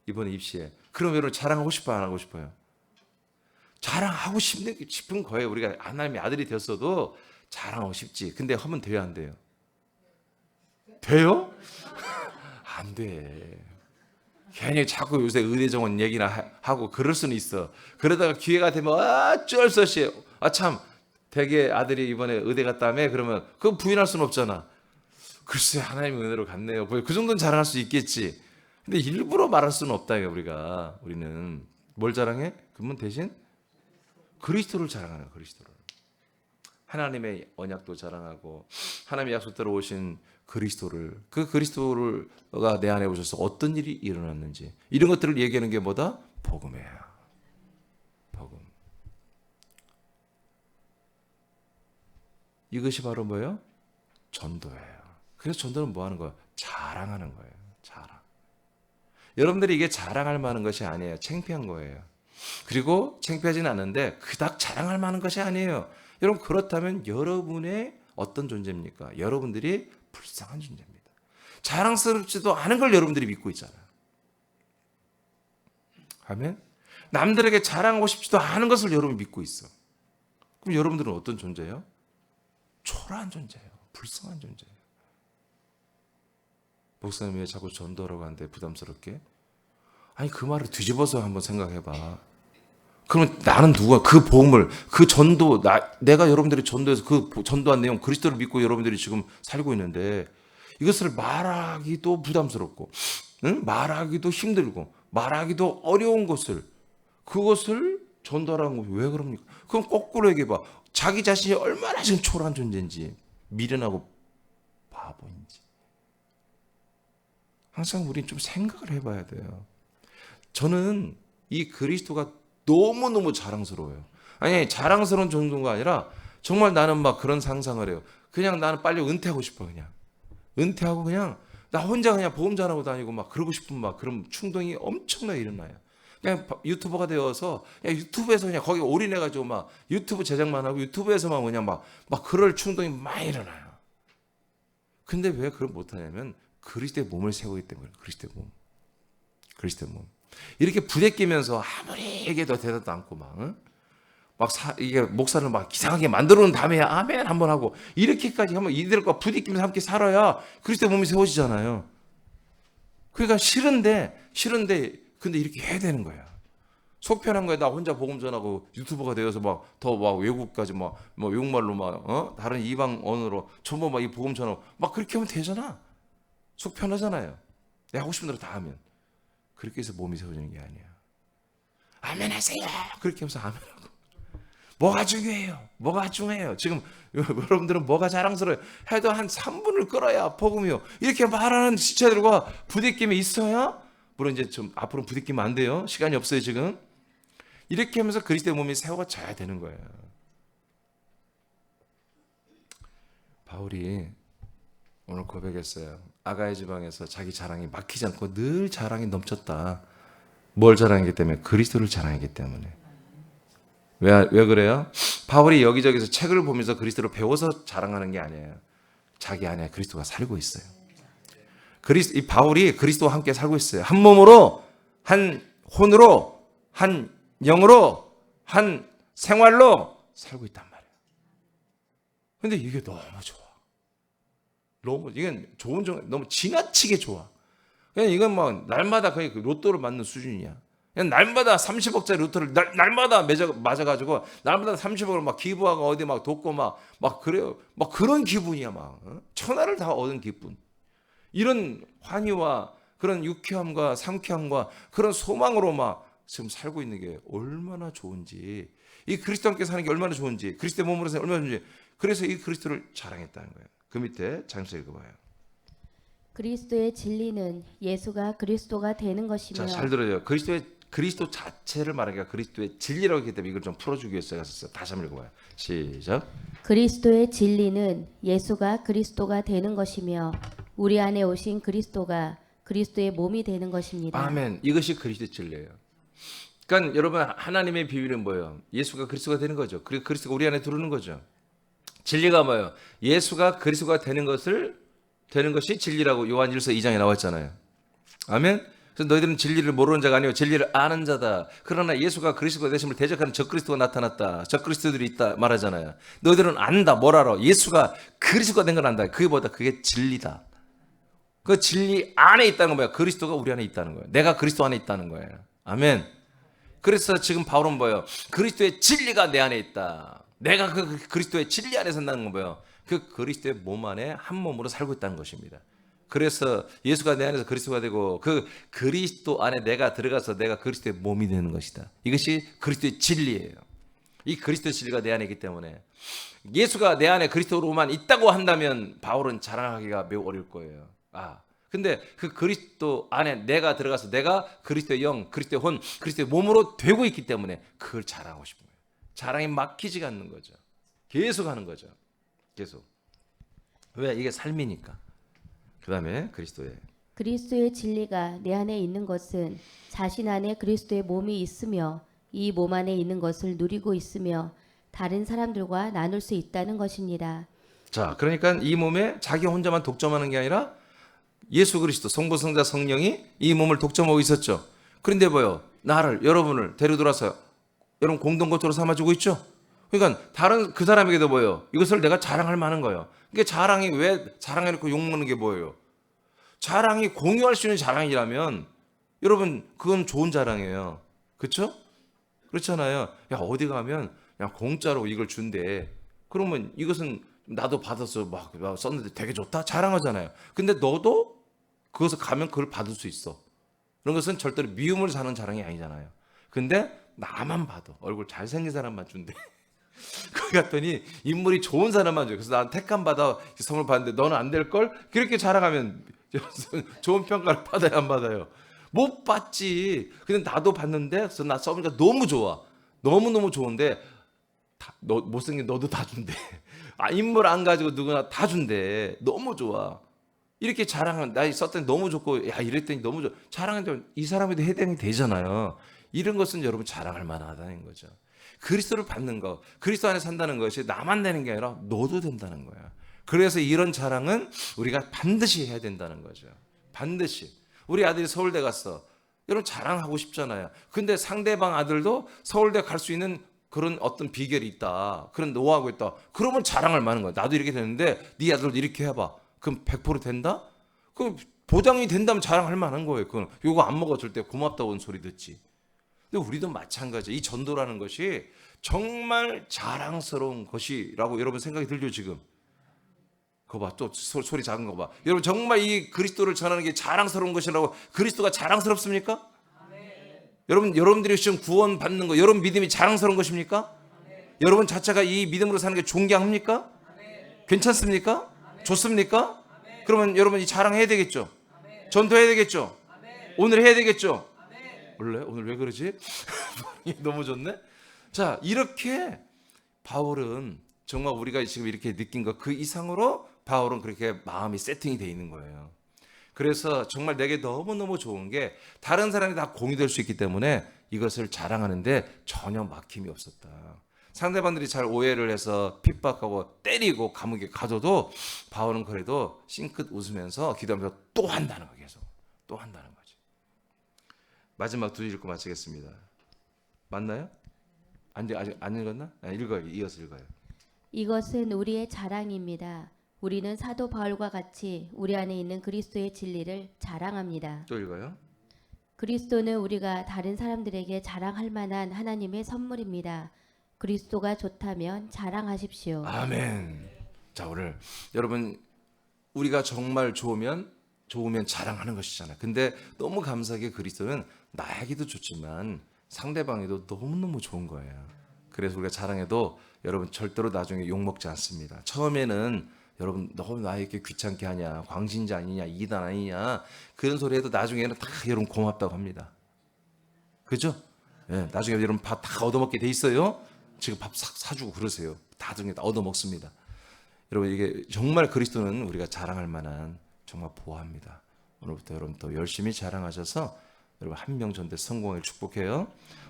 [SPEAKER 1] 이번에 입시에. 그럼 여러분 자랑하고 싶어요, 안 하고 싶어요? 자랑하고 싶은 거예요. 우리가 하나님의 아들이 되었어도 자랑하고 싶지. 근데 하면 돼요, 안 돼요? 돼요? 안 돼. 괜히 자꾸 요새 의대 정원 얘기나 하고 그럴 수는 있어. 그러다가 기회가 되면 어쩔 수 없이 참 대개 아들이 이번에 의대 갔다며, 그러면 그거 부인할 수는 없잖아. 글쎄 하나님의 은혜로 갔네요. 그 정도는 자랑할 수 있겠지. 근데 일부러 말할 수는 없다. 우리는 뭘 자랑해? 그러면 대신 그리스도를 자랑하는 거야. 그리스도를. 하나님의 언약도 자랑하고 하나님의 약속대로 오신 그리스도를, 그 그리스도가 내 안에 오셔서 어떤 일이 일어났는지 이런 것들을 얘기하는 게 뭐다? 복음이에요. 복음. 이것이 바로 뭐예요? 전도예요. 그래서 전도는 뭐 하는 거예요? 자랑하는 거예요. 자랑. 여러분들이 이게 자랑할 만한 것이 아니에요. 창피한 거예요. 그리고 창피하진 않은데 그닥 자랑할 만한 것이 아니에요. 여러분, 그렇다면 여러분의 어떤 존재입니까? 여러분들이 불쌍한 존재입니다. 자랑스럽지도 않은 걸 여러분들이 믿고 있잖아요. 아멘? 남들에게 자랑하고 싶지도 않은 것을 여러분이 믿고 있어. 그럼 여러분들은 어떤 존재예요? 초라한 존재예요. 불쌍한 존재예요. 목사님 왜 자꾸 전도라고 하는데 부담스럽게? 아니, 그 말을 뒤집어서 한번 생각해봐. 그러면 나는 누가 그 복음을, 그 전도, 내가 여러분들이 전도해서 그 전도한 내용, 그리스도를 믿고 여러분들이 지금 살고 있는데 이것을 말하기도 부담스럽고, 응? 말하기도 힘들고, 말하기도 어려운 것을, 그것을 전도하라는 거 왜 그럽니까? 그럼 거꾸로 얘기해봐. 자기 자신이 얼마나 지금 초라한 존재인지, 미련하고 바보인지. 항상 우리는 좀 생각을 해봐야 돼요. 저는 이 그리스도가 너무너무 자랑스러워요. 아니, 자랑스러운 정도가 아니라 정말 나는 막 그런 상상을 해요. 그냥 나는 빨리 은퇴하고 싶어. 그냥 은퇴하고 그냥 나 혼자 그냥 보험 전하고 다니고 막 그러고 싶은 막 그런 충동이 엄청나게 일어나요. 그냥 유튜버가 되어서 그냥 유튜브에서 그냥 거기 올인해가지고 막 유튜브 제작만 하고 유튜브에서만 그냥 막 그럴 충동이 많이 일어나요. 근데 왜 그걸 못하냐면 그리스도의 몸을 세우기 때문에. 그리스도의 몸. 그리스도의 몸. 이렇게 부대끼면서 아무리 얘기해도 대답도 않고 이게 목사를 막 이상하게 만들어 놓은 다음에 아멘 한번 하고 이렇게까지 하면 이들과 부대끼면서 함께 살아야 그리스도의 몸이 세워지잖아요. 그러니까 싫은데 근데 이렇게 해야 되는 거야. 속편한 거야. 나 혼자 복음 전하고 유튜버가 되어서 더 외국까지 외국말로 다른 이방 언어로 전부 이 복음 전하고 그렇게 하면 되잖아. 속편하잖아요. 내가 하고 싶은 대로 다 하면. 그렇게 해서 몸이 세워지는 게 아니야. 아멘 하세요. 그렇게 하면서 아멘하고. 뭐가 중요해요? 뭐가 중요해요? 지금 여러분들은 뭐가 자랑스러워요? 해도 한 3분을 끌어야 복음이요. 이렇게 말하는 지체들과 부대낌이 있어야, 물론 이제 좀 앞으로 부대끼면 안 돼요. 시간이 없어요, 지금. 이렇게 하면서 그리스도의 몸이 세워져야 되는 거예요. 바울이 오늘 고백했어요. 아가야 지방에서 자기 자랑이 막히지 않고 늘 자랑이 넘쳤다. 뭘 자랑하기 때문에? 그리스도를 자랑하기 때문에. 왜 그래요? 바울이 여기저기서 책을 보면서 그리스도를 배워서 자랑하는 게 아니에요. 자기 안에 그리스도가 살고 있어요. 이 바울이 그리스도와 함께 살고 있어요. 한 몸으로, 한 혼으로, 한 영으로, 한 생활로 살고 있단 말이에요. 근데 이게 너무 좋아. 이건 너무 지나치게 좋아. 그냥 이건 날마다 거의 로또를 맞는 수준이야. 그냥 날마다 30억짜리 로또를 날마다 맞아가지고 날마다 30억을 기부하고 어디 돕고 그래요. 그런 기분이야. 천하를 다 얻은 기분. 이런 환희와 그런 유쾌함과 상쾌함과 그런 소망으로 지금 살고 있는 게 얼마나 좋은지, 이 그리스도와 함께 사는 게 얼마나 좋은지, 그리스도의 몸으로 사는 게 얼마나 좋은지, 그래서 이 그리스도를 자랑했다는 거예요. 그 밑에 장서 읽어봐요.
[SPEAKER 2] 그리스도의 진리는 예수가 그리스도가 되는 것이며.
[SPEAKER 1] 자, 잘 들어요. 그리스도 자체를 말하기가 그리스도의 진리라고 했기 때문에 이걸 좀 풀어주기 위해서 제가 썼어요. 다시 한번 읽어봐요. 시작.
[SPEAKER 2] 그리스도의 진리는 예수가 그리스도가 되는 것이며 우리 안에 오신 그리스도가 그리스도의 몸이 되는 것입니다.
[SPEAKER 1] 아멘. 이것이 그리스도의 진리예요. 그러니까 여러분, 하나님의 비밀은 뭐예요? 예수가 그리스도가 되는 거죠. 그리고 그리스도가 우리 안에 들어오는 거죠. 진리가 뭐예요? 예수가 그리스도가 되는 것이 진리라고 요한 1서 2장에 나왔잖아요. 아멘. 그래서 너희들은 진리를 모르는 자가 아니요 진리를 아는 자다. 그러나 예수가 그리스도가 되심을 대적하는 적그리스도가 나타났다. 적그리스도들이 있다 말하잖아요. 너희들은 안다. 뭘 알아? 예수가 그리스도가 된 걸 안다. 그게 진리다. 그 진리 안에 있다는 거예요. 그리스도가 우리 안에 있다는 거예요. 내가 그리스도 안에 있다는 거예요. 아멘. 그래서 지금 바울은 뭐예요? 그리스도의 진리가 내 안에 있다. 내가 그 그리스도의 진리 안에 산다는 건 뭐예요? 그 그리스도의 몸 안에 한 몸으로 살고 있다는 것입니다. 그래서 예수가 내 안에서 그리스도가 되고 그 그리스도 안에 내가 들어가서 내가 그리스도의 몸이 되는 것이다. 이것이 그리스도의 진리예요. 이 그리스도의 진리가 내 안에 있기 때문에 예수가 내 안에 그리스도로만 있다고 한다면 바울은 자랑하기가 매우 어려울 거예요. 근데 그 그리스도 안에 내가 들어가서 내가 그리스도의 영, 그리스도의 혼, 그리스도의 몸으로 되고 있기 때문에 그걸 자랑하고 싶은 거예요. 자랑이 막히지가 않는 거죠. 계속 하는 거죠. 계속. 왜? 이게 삶이니까. 그 다음에
[SPEAKER 2] 그리스도의 진리가 내 안에 있는 것은 자신 안에 그리스도의 몸이 있으며 이 몸 안에 있는 것을 누리고 있으며 다른 사람들과 나눌 수 있다는 것입니다.
[SPEAKER 1] 자, 그러니까 이 몸에 자기 혼자만 독점하는 게 아니라 예수 그리스도 성부 성자 성령이 이 몸을 독점하고 있었죠. 그런데 뭐요? 나를 여러분을 데려들어서 여러분 공동거처로 삼아주고 있죠. 그러니까 다른 그 사람에게도 뭐예요? 이것을 내가 자랑할 만한 거예요. 그게 자랑이 왜 자랑해놓고 욕먹는 게 뭐예요? 자랑이 공유할 수 있는 자랑이라면 여러분 그건 좋은 자랑이에요. 그렇죠? 그렇잖아요. 야 어디 가면 야 공짜로 이걸 준대. 그러면 이것은 나도 받아서 막 썼는데 되게 좋다 자랑하잖아요. 근데 너도 그것을 가면 그걸 받을 수 있어. 그런 것은 절대로 미움을 사는 자랑이 아니잖아요. 근데 나만 봐도 얼굴 잘생긴 사람만 준대. 거기 갔더니 인물이 좋은 사람만 줘요. 그래서 난 택함 받아 선물 받는데 너는 안 될 걸? 그렇게 자랑하면 좋은 평가를 받아야 안 받아요? 못 받지. 근데 나도 받는데 그래서 나 써보니까 너무 좋아. 너무너무 좋은데 너 못생긴 너도 다 준대. 인물 안 가지고 누구나 다 준대. 너무 좋아. 이렇게 자랑은 나 썼더니 너무 좋고 야 이랬더니 너무 좋아. 자랑하면 이 사람에도 해당이 되잖아요. 이런 것은 여러분 자랑할 만하다는 거죠. 그리스도를 받는 것, 그리스도 안에 산다는 것이 나만 되는 게 아니라 너도 된다는 거야. 그래서 이런 자랑은 우리가 반드시 해야 된다는 거죠. 반드시. 우리 아들이 서울대 갔어. 여러분 자랑하고 싶잖아요. 근데 상대방 아들도 서울대 갈 수 있는 그런 어떤 비결이 있다. 그런 노하우가 있다. 그러면 자랑할 만한 거야. 나도 이렇게 되는데 네 아들도 이렇게 해봐. 그럼 100% 된다? 그 보장이 된다면 자랑할 만한 거예요. 그건 이거 안 먹어줄 때 고맙다고 소리 듣지. 근데 우리도 마찬가지예요. 이 전도라는 것이 정말 자랑스러운 것이라고 여러분 생각이 들죠 지금? 그거 봐. 또 소리 작은 거 봐. 여러분 정말 이 그리스도를 전하는 게 자랑스러운 것이라고 그리스도가 자랑스럽습니까? 여러분들이 지금 구원 받는 거 여러분 믿음이 자랑스러운 것입니까? 여러분 자체가 이 믿음으로 사는 게 존경합니까? 괜찮습니까? 좋습니까? 그러면 여러분 이 자랑해야 되겠죠? 전도해야 되겠죠? 오늘 해야 되겠죠? 원래 오늘 왜 그러지? 너무 좋네. 자, 이렇게 바울은 정말 우리가 지금 이렇게 느낀 것 그 이상으로 바울은 그렇게 마음이 세팅이 돼 있는 거예요. 그래서 정말 내게 너무너무 좋은 게 다른 사람이 다 공유될 수 있기 때문에 이것을 자랑하는데 전혀 막힘이 없었다. 상대방들이 잘 오해를 해서 핍박하고 때리고 감옥에 가둬도 바울은 그래도 싱긋 웃으면서 기도하면서 또 한다는 거 계속 또 한다는 거지. 마지막 두 줄 읽고 마치겠습니다. 맞나요? 아직 안 읽었나? 읽어요. 이어서 읽어요.
[SPEAKER 2] 이것은 우리의 자랑입니다. 우리는 사도 바울과 같이 우리 안에 있는 그리스도의 진리를 자랑합니다.
[SPEAKER 1] 또 읽어요.
[SPEAKER 2] 그리스도는 우리가 다른 사람들에게 자랑할 만한 하나님의 선물입니다. 그리스도가 좋다면 자랑하십시오.
[SPEAKER 1] 아멘. 자, 오늘 여러분 우리가 정말 좋으면 자랑하는 것이잖아요. 근데 너무 감사하게 그리스도는 나에게도 좋지만 상대방에도 너무너무 좋은 거예요. 그래서 우리가 자랑해도 여러분 절대로 나중에 욕먹지 않습니다. 처음에는 여러분 너무 나에게 귀찮게 하냐, 광신자 아니냐, 이단 아니냐 그런 소리 해도 나중에는 다 여러분 고맙다고 합니다. 그죠? 예, 나중에 여러분 밥 다 얻어먹게 돼 있어요. 지금 밥 싹 사주고 그러세요. 나중에 다 얻어먹습니다. 여러분 이게 정말 그리스도는 우리가 자랑할 만한 정말 보호합니다. 오늘부터 여러분 또 열심히 자랑하셔서 여러분 한 명 전대 성공을 축복해요.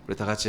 [SPEAKER 1] 우리 다 같이